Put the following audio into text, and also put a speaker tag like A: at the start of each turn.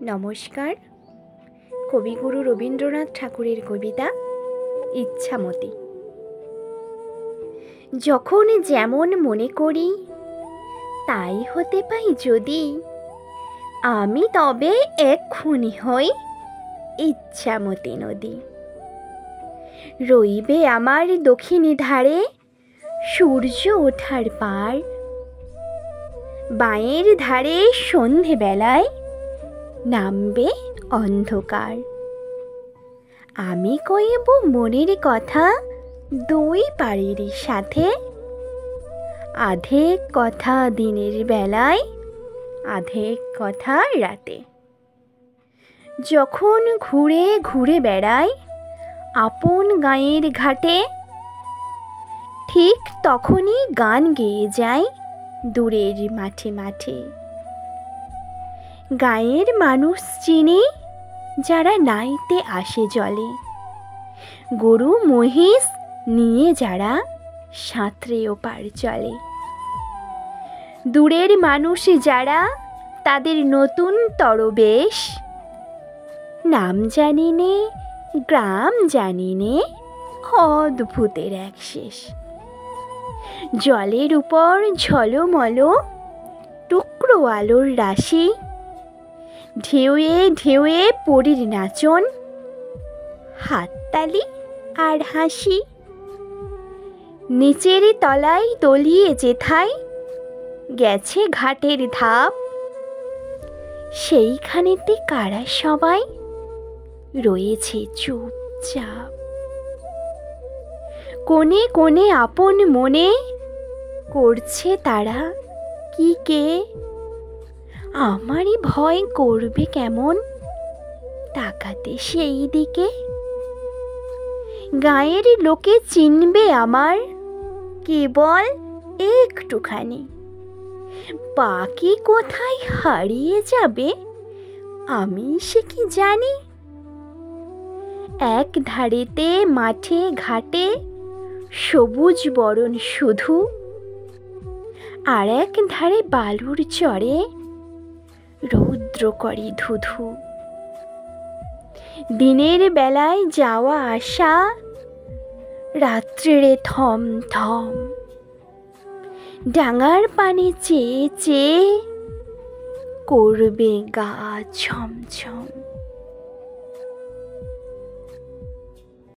A: নমস্কার। কবিগুরু রবীন্দ্রনাথ ঠাকুরের কবিতা ইচ্ছামতি। যখন যেমন মনে করি তাই হতে পাই যদি, আমি তবে এক্ষুনি হই ইচ্ছামতি নদী। রইবে আমার দক্ষিণী ধারে সূর্য ওঠার পার, বাঁয়ের ধারে সন্ধেবেলায় নামবে অন্ধকার। আমি কইব মনের কথা দুই পাড়ের সাথে, আধেক কথা দিনের বেলায় আধেক কথা রাতে। যখন ঘুরে ঘুরে বেড়াই আপন গাঁয়ের ঘাটে, ঠিক তখনই গান গেয়ে যাই দূরের মাঠে মাঠে। গাঁয়ের মানুষ চিনি যারা নাইতে আসে জলে, গরু মহিষ নিয়ে যারা সাঁতরে ওপার চলে। দূরের মানুষ যারা তাদের নতুন তরবেশ, নাম জানি নে গ্রাম জানি নে অদ্ভুতের এক শেষ। জলের উপর ঝলমল টুকরো আলোর রাশি, ঢেউয়ে ঢেউয়ে পরীর নাচন, হাততালি আর হাসি। নিচের তলায় তলিয়ে যেথায় গেছে ঘাটের ধাপ, সেইখানেতে কারা সবাই রয়েছে চুপচাপ। কোণে কোণে আপন মনে করছে তারা কি কে, আমারই ভয় করবে কেমন তাকাতে সেই দিকে। গাঁয়ের লোকে চিনবে আমার কেবল একটুখানি, বাকি কোথায় হারিয়ে যাবে আমি সে কি জানি। এক ধারেতে মাঠে ঘাটে সবুজ বরণ শুধু, আর এক ধারে বালুর চরে রৌদ্র করে ধুধু। দিনের বেলায় যাওয়া আসা, রাত্রে থম থম। ডাঙার পানে চেয়ে চেয়ে করবে গা ছমছম।